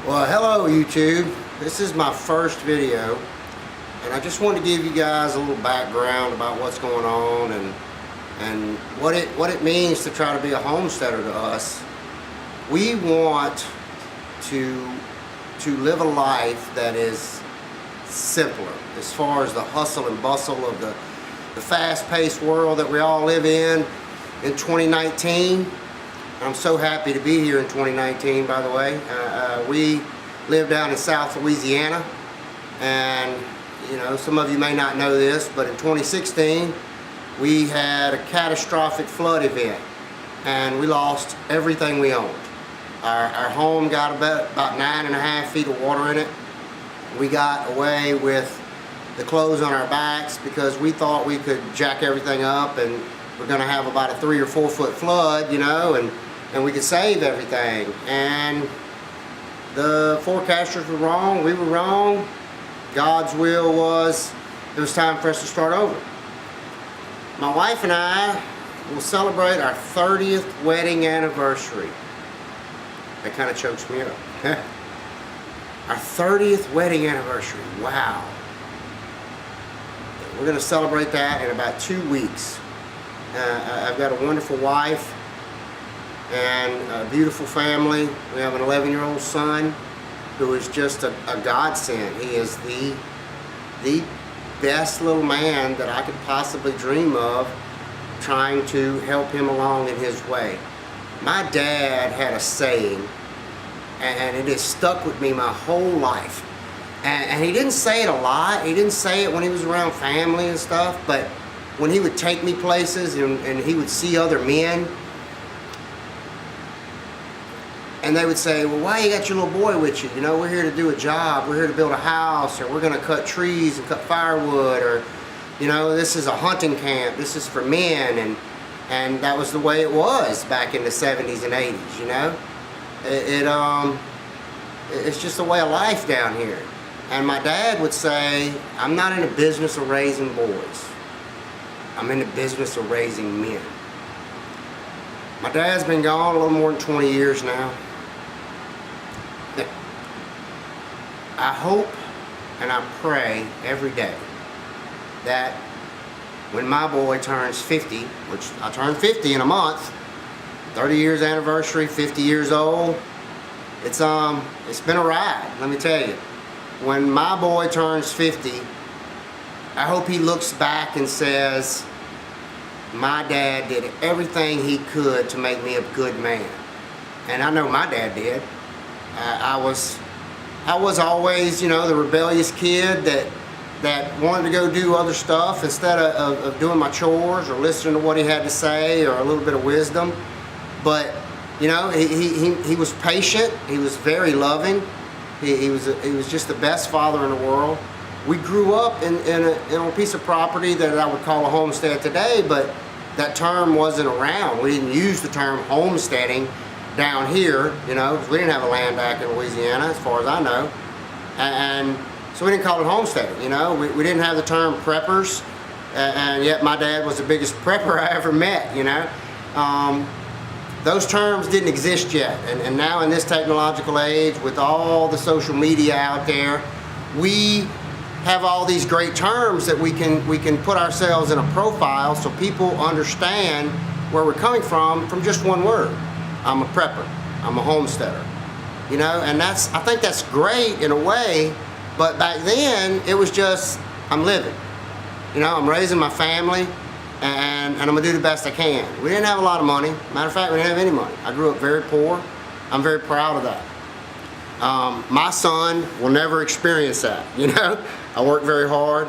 Well, hello YouTube. This is my first video, and I just want to give you guys a little background about what's going on and what it means to try to be a homesteader to us. We want to live a life that is simpler as far as the hustle and bustle of the fast-paced world that we all live in 2019. I'm so happy to be here in 2019, by the way. We live down in South Louisiana, and you know, some of you may not know this, but in 2016 we had a catastrophic flood event and we lost everything we owned. Our home got about 9.5 feet of water in it. We got away with the clothes on our backs because we thought we could jack everything up and we're going to have about a 3 or 4 foot flood, you know, and we could save everything. And the forecasters were wrong, we were wrong. God's will was it was time for us to start over. My wife and I will celebrate our 30th wedding anniversary. That kind of chokes me up. Our 30th wedding anniversary, wow. We're going to celebrate that in about 2 weeks. I've got a wonderful wife and a beautiful family. We have an 11-year-old son who is just a godsend. He is the best little man that I could possibly dream of, trying to help him along in his way. My dad had a saying, and it has stuck with me my whole life. And he didn't say it a lot. He didn't say it when he was around family and stuff, but when he would take me places and he would see other men, and they would say, well, why you got your little boy with you? You know, we're here to do a job, we're here to build a house, or we're gonna cut trees and cut firewood, or, you know, this is a hunting camp, this is for men, and that was the way it was back in the 70s and 80s, you know? It's just a way of life down here. And my dad would say, I'm not in the business of raising boys. I'm in the business of raising men. My dad's been gone a little more than 20 years now. I hope and I pray every day that when my boy turns 50, which I turn 50 in a month, 30 years anniversary, 50 years old, it's been a ride, let me tell you. When my boy turns 50, I hope he looks back and says, my dad did everything he could to make me a good man. And I know my dad did. I was always, you know, the rebellious kid that wanted to go do other stuff instead of doing my chores or listening to what he had to say or a little bit of wisdom. But, you know, he was patient. He was very loving. He was just the best father in the world. We grew up in a piece of property that I would call a homestead today, but that term wasn't around. We didn't use the term homesteading down here, you know, because we didn't have a land back in Louisiana, as far as I know. And so we didn't call it homesteading, you know. We didn't have the term preppers, and yet my dad was the biggest prepper I ever met, you know. Those terms didn't exist yet, and now in this technological age, with all the social media out there, we have all these great terms that we can put ourselves in a profile so people understand where we're coming from just one word. I'm a prepper, I'm a homesteader, you know, and I think that's great in a way, but back then it was just, I'm living, you know, I'm raising my family, and I'm gonna do the best I can. We didn't have a lot of money. Matter of fact, we didn't have any money. I grew up very poor. I'm very proud of that. My son will never experience that, you know. I work very hard.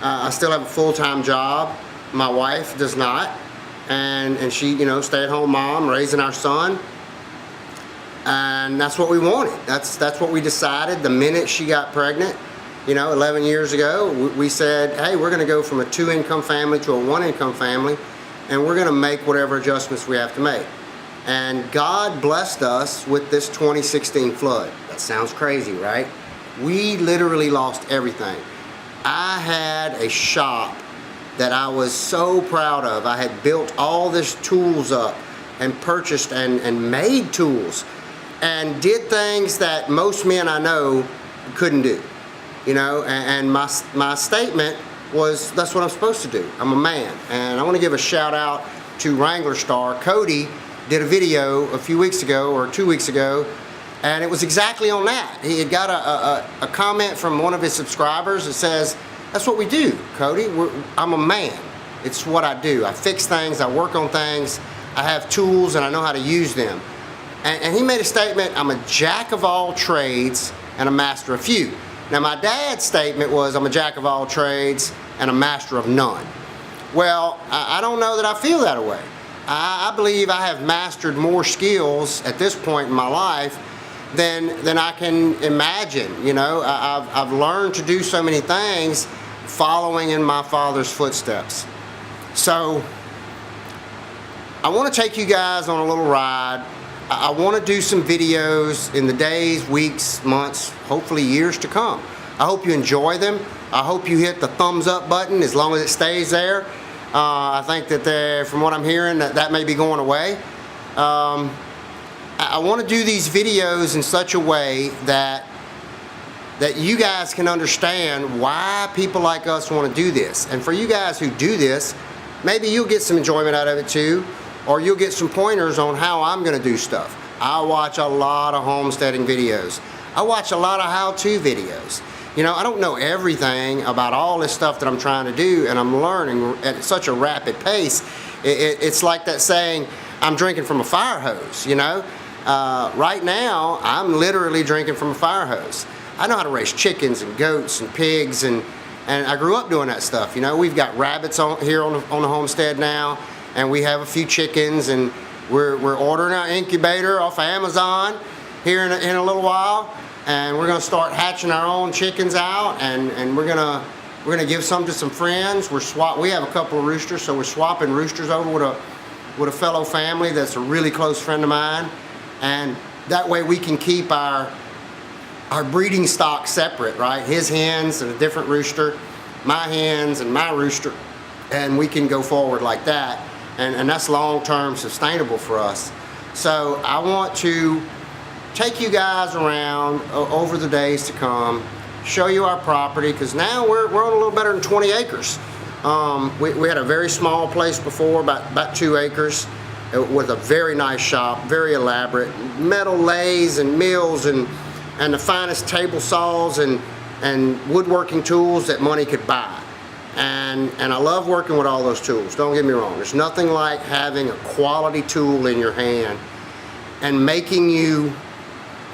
I still have a full-time job. My wife does not. And she, you know, stay-at-home mom, raising our son. And that's what we wanted. That's what we decided the minute she got pregnant. You know, 11 years ago, we said, hey, we're gonna go from a 2-income family to a 1-income family, and we're gonna make whatever adjustments we have to make. And God blessed us with this 2016 flood. That sounds crazy, right? We literally lost everything. I had a shop that I was so proud of. I had built all this tools up and purchased and made tools. and did things that most men I know couldn't do. You know, and my statement was, that's what I'm supposed to do. I'm a man. And I want to give a shout out to Wrangler star Cody. Did a video a few weeks ago or 2 weeks ago, and it was exactly on that. He had got a comment from one of his subscribers that says, that's what we do, Cody. I'm a man. It's what I do. I fix things, I work on things, I have tools, and I know how to use them. And he made a statement, I'm a jack of all trades and a master of few. Now my dad's statement was, I'm a jack of all trades and a master of none. Well, I don't know that I feel that way. I believe I have mastered more skills at this point in my life than I can imagine. You know, I've learned to do so many things following in my father's footsteps. So I want to take you guys on a little ride. I want to do some videos in the days, weeks, months, hopefully years to come. I hope you enjoy them. I hope you hit the thumbs up button as long as it stays there. I think that from what I'm hearing, that may be going away. I want to do these videos in such a way that you guys can understand why people like us want to do this. And for you guys who do this, maybe you'll get some enjoyment out of it too, or you'll get some pointers on how I'm going to do stuff. I watch a lot of homesteading videos. I watch a lot of how-to videos. You know, I don't know everything about all this stuff that I'm trying to do, and I'm learning at such a rapid pace. It's like that saying, I'm drinking from a fire hose, you know? Right now, I'm literally drinking from a fire hose. I know how to raise chickens and goats and pigs, and I grew up doing that stuff. You know, we've got rabbits here on the homestead now, and we have a few chickens, and we're ordering our incubator off of Amazon here in a little while. And we're going to start hatching our own chickens out, and we're gonna give some to some friends. We have a couple of roosters, so we're swapping roosters over with a fellow family that's a really close friend of mine, and that way we can keep our breeding stock separate, right? His hens and a different rooster, my hens and my rooster, and we can go forward like that, and that's long-term sustainable for us. So I want to take you guys around over the days to come, show you our property, because now we're on a little better than 20 acres. We had a very small place before, about 2 acres, with a very nice shop, very elaborate, metal lathes and mills and the finest table saws and woodworking tools that money could buy. And I love working with all those tools, don't get me wrong. There's nothing like having a quality tool in your hand and making you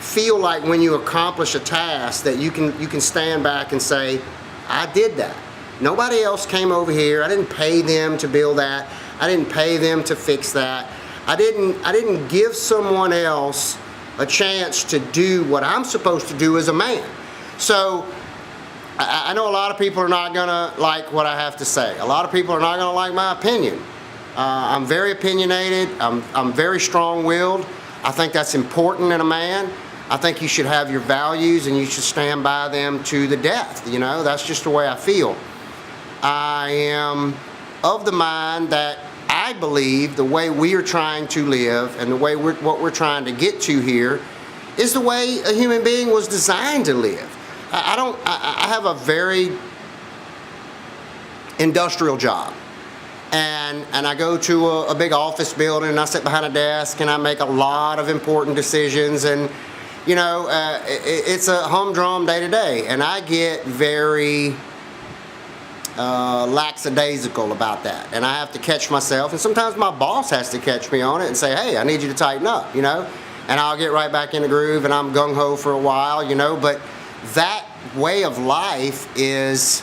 feel like when you accomplish a task that you can stand back and say, I did that. Nobody else came over here. I didn't pay them to build that. I didn't pay them to fix that. I didn't give someone else a chance to do what I'm supposed to do as a man. So I know a lot of people are not gonna like what I have to say. A lot of people are not gonna like my opinion. I'm very opinionated. I'm very strong-willed. I think that's important in a man. I think you should have your values and you should stand by them to the death. You know, that's just the way I feel. I am of the mind that I believe the way we are trying to live and the way what we're trying to get to here is the way a human being was designed to live. I have a very industrial job. And I go to a big office building and I sit behind a desk and I make a lot of important decisions, and you know, it's a humdrum day to day, and I get very lackadaisical about that, and I have to catch myself, and sometimes my boss has to catch me on it and say, hey, I need you to tighten up, you know, and I'll get right back in the groove and I'm gung-ho for a while, you know. But that way of life it's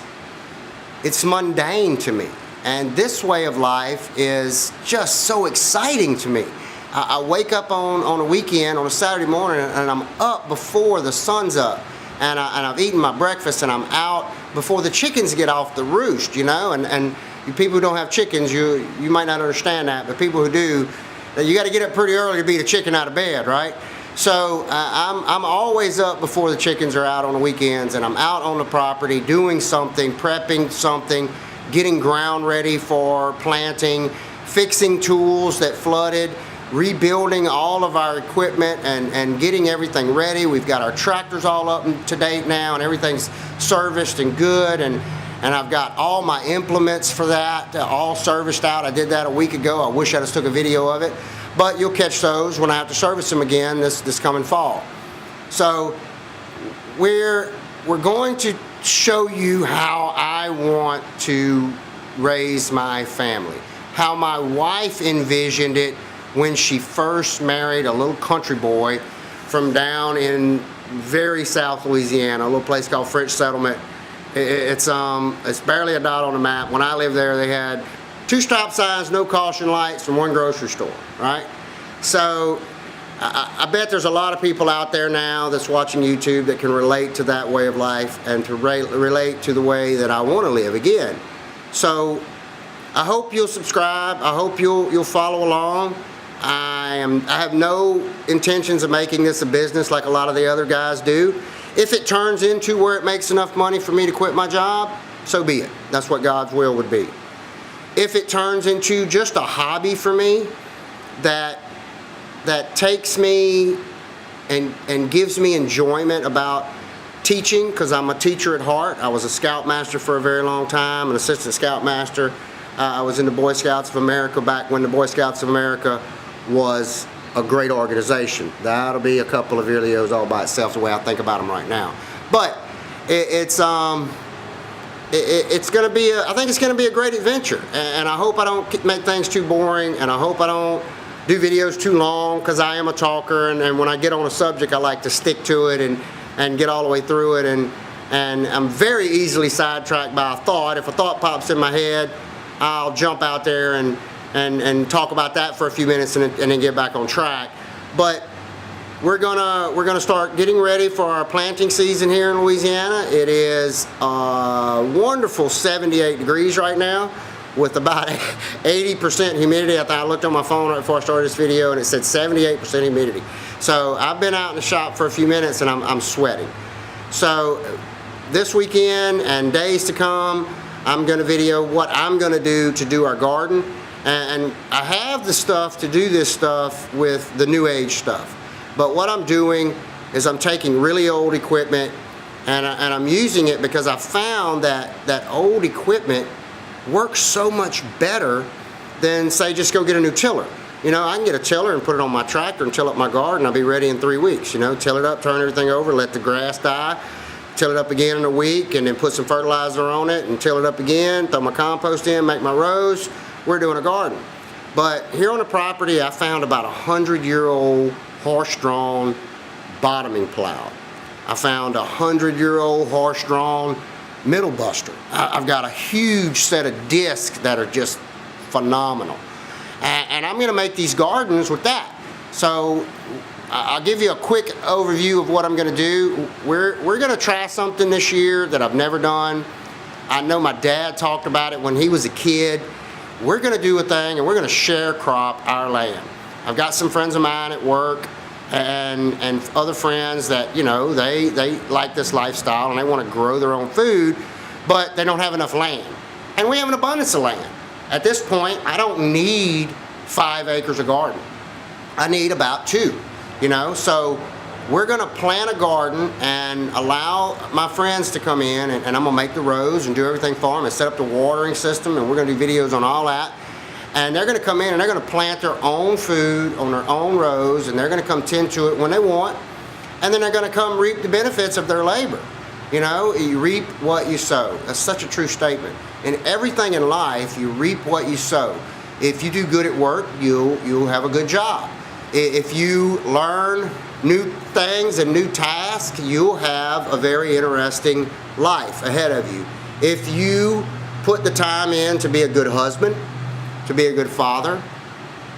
mundane to me. And this way of life is just so exciting to me. I wake up on a weekend, on a Saturday morning, and I'm up before the sun's up. And I've eaten my breakfast, and I'm out before the chickens get off the roost, you know. And you people who don't have chickens, you might not understand that, but people who do, you got to get up pretty early to beat a chicken out of bed, right? So I'm always up before the chickens are out on the weekends, and I'm out on the property doing something, prepping something, getting ground ready for planting, fixing tools that flooded, rebuilding all of our equipment and getting everything ready. We've got our tractors all up to date now, and everything's serviced and good, and I've got all my implements for that all serviced out. I did that a week ago. I wish I just took a video of it, but you'll catch those when I have to service them again this coming fall. So we're going to show you how I want to raise my family, how my wife envisioned it when she first married a little country boy from down in very South Louisiana, a little place called French Settlement. It's barely a dot on the map. When I lived there, they had 2 stop signs, no caution lights, and 1 grocery store, right? So I bet there's a lot of people out there now that's watching YouTube that can relate to that way of life and to relate to the way that I want to live again. So I hope you'll subscribe. I hope you'll follow along. I have no intentions of making this a business like a lot of the other guys do. If it turns into where it makes enough money for me to quit my job, so be it. That's what God's will would be. If it turns into just a hobby for me that takes me and gives me enjoyment about teaching, because I'm a teacher at heart. I was a scoutmaster for a very long time, an assistant scoutmaster. I was in the Boy Scouts of America back when the Boy Scouts of America was a great organization. That'll be a couple of videos all by itself, the way I think about them right now. But it's going to be I think it's going to be a great adventure, and I hope I don't make things too boring, and I hope I don't do videos too long, because I am a talker, and when I get on a subject I like to stick to it and get all the way through it, and I'm very easily sidetracked by a thought. If a thought pops in my head, I'll jump out there and talk about that for a few minutes and then get back on track. But we're gonna start getting ready for our planting season here in Louisiana. It is wonderful 78 degrees right now with about 80% humidity. I looked on my phone right before I started this video and it said 78% humidity. So I've been out in the shop for a few minutes and I'm sweating. So this weekend and days to come, I'm going to video what I'm going to do our garden. And I have the stuff to do this stuff with the new age stuff. But what I'm doing is I'm taking really old equipment and I'm using it because I found that old equipment works so much better than, say, just go get a new tiller. You know, I can get a tiller and put it on my tractor and till up my garden. I'll be ready in 3 weeks. You know, till it up, turn everything over, let the grass die, till it up again in a week, and then put some fertilizer on it and till it up again, throw my compost in, make my rows. We're doing a garden. But here on the property, I found about a 100-year-old horse-drawn bottoming plow. I found a 100-year-old horse-drawn middle buster. I've got a huge set of discs that are just phenomenal. And I'm gonna make these gardens with that. So I'll give you a quick overview of what I'm gonna do. We're gonna try something this year that I've never done. I know my dad talked about it when he was a kid. We're gonna do a thing and we're gonna share crop our land. I've got some friends of mine at work and other friends that, you know, they like this lifestyle and they want to grow their own food, but they don't have enough land. And we have an abundance of land. At this point, I don't need 5 acres of garden. I need about 2, you know. So we're gonna plant a garden and allow my friends to come in and I'm gonna make the rows and do everything for them and set up the watering system, and we're gonna do videos on all that. And they're going to come in and they're going to plant their own food on their own rows, and they're going to come tend to it when they want, and then they're going to come reap the benefits of their labor. You know, you reap what you sow. That's such a true statement. In everything in life, you reap what you sow. If you do good at work, you'll have a good job. If you learn new things and new tasks, you'll have a very interesting life ahead of you. If you put the time in to be a good husband, to be a good father,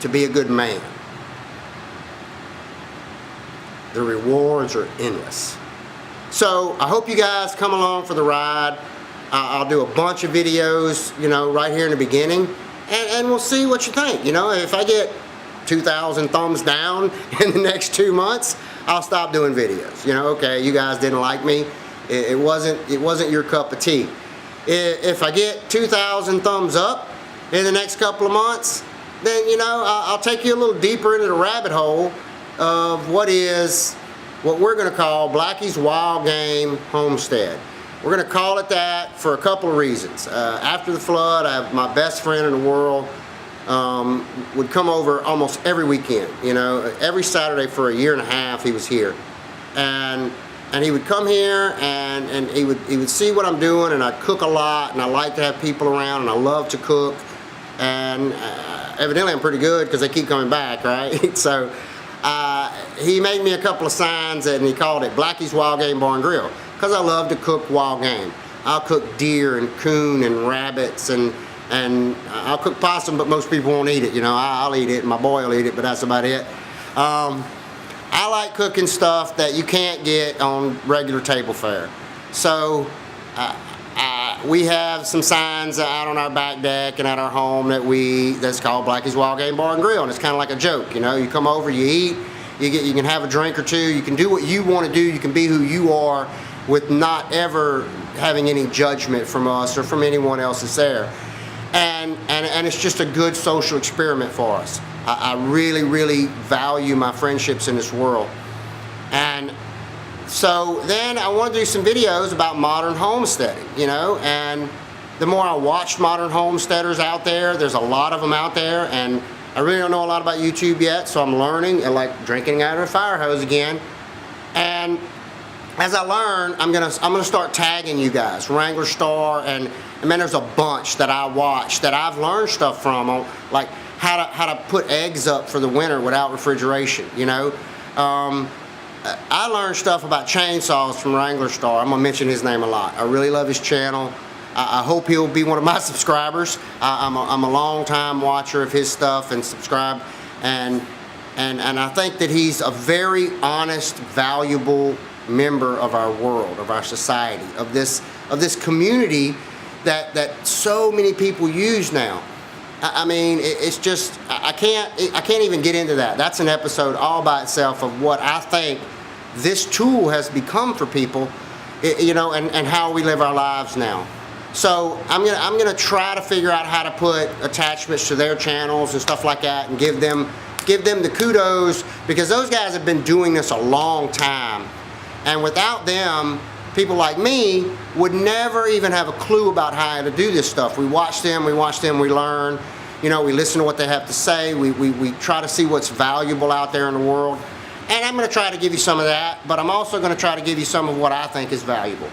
to be a good man, the rewards are endless. So I hope you guys come along for the ride. I'll do a bunch of videos, you know, right here in the beginning, and we'll see what you think. You know, if I get 2,000 thumbs down in the next 2 months, I'll stop doing videos. You know, okay, you guys didn't like me. It wasn't your cup of tea. If I get 2,000 thumbs up in the next couple of months, then you know, I'll take you a little deeper into the rabbit hole of what we're going to call Blackie's Wild Game Homestead. We're going to call it that for a couple of reasons. After the flood, my best friend in the world would come over almost every weekend. You know, every Saturday for a year and a half he was here, and he would come here and he would see what I'm doing, and I cook a lot, and I like to have people around, and I love to cook, and evidently I'm pretty good because they keep coming back, right? So he made me a couple of signs, and he called it Blackie's Wild Game Bar and Grill, because I love to cook wild game. I'll cook deer and coon and rabbits, and I'll cook possum, but most people won't eat it. You know, I'll eat it, and my boy will eat it, but that's about it. I like cooking stuff that you can't get on regular table fare. So we have some signs out on our back deck and at our home that's called Blackie's Wild Game Bar and Grill, and it's kind of like a joke. You know, you come over, you eat, you can have a drink or two, you can do what you want to do, you can be who you are with not ever having any judgment from us or from anyone else that's there. And it's just a good social experiment for us. I really, really value my friendships in this world. And so then I want to do some videos about modern homesteading, you know, and the more I watch modern homesteaders out there, there's a lot of them out there, and I really don't know a lot about YouTube yet, so I'm learning, and like drinking out of a fire hose again. And as I learn, I'm gonna start tagging you guys, Wrangler Star, and man, there's a bunch that I watch that I've learned stuff from, on like how to put eggs up for the winter without refrigeration. You know, I learned stuff about chainsaws from Wrangler Star. I'm gonna mention his name a lot. I really love his channel. I hope he'll be one of my subscribers. I'm a long time watcher of his stuff and subscribe, and I think that he's a very honest, valuable member of our world, of our society, of this community that so many people use now. I mean, it's just, I can't even get into that. That's an episode all by itself of what I think this tool has become for people, you know, and how we live our lives now. So I'm gonna try to figure out how to put attachments to their channels and stuff like that, and give them the kudos, because those guys have been doing this a long time, and without them, people like me would never even have a clue about how to do this stuff. We watch them, we learn, you know, we listen to what they have to say, we try to see what's valuable out there in the world, and I'm going to try to give you some of that, but I'm also going to try to give you some of what I think is valuable.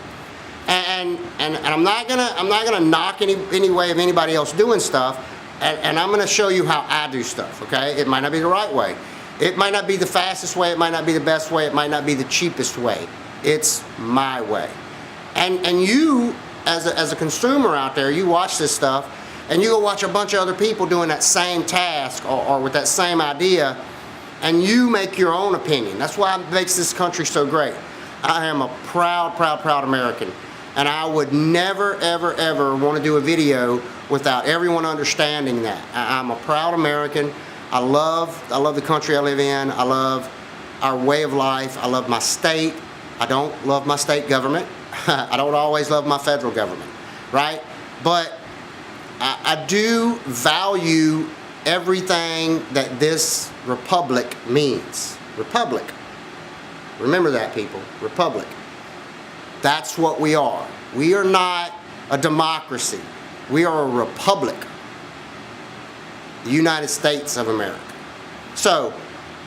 And I'm not gonna knock any way of anybody else doing stuff, and I'm gonna show you how I do stuff. Okay, it might not be the right way, it might not be the fastest way, it might not be the best way, it might not be the cheapest way. It's my way. And you, as a consumer out there, you watch this stuff, and you go watch a bunch of other people doing that same task or with that same idea, and you make your own opinion. That's why it makes this country so great. I am a proud, proud, proud American. And I would never, ever, ever want to do a video without everyone understanding that. I'm a proud American. I love the country I live in. I love our way of life. I love my state. I don't love my state government. I don't always love my federal government, right? But I do value everything that this republic means. Republic. Remember that, people. Republic. That's what we are. We are not a democracy. We are a republic. The United States of America. So,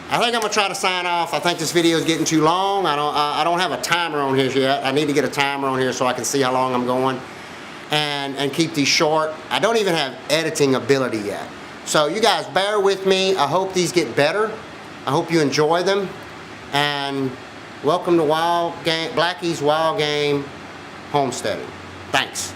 I think I'm gonna try to sign off. I think this video is getting too long. I don't have a timer on here yet. I need to get a timer on here so I can see how long I'm going, and keep these short. I don't even have editing ability yet. So you guys bear with me. I hope these get better. I hope you enjoy them, and welcome to Blackie's Wild Game Homesteading. Thanks.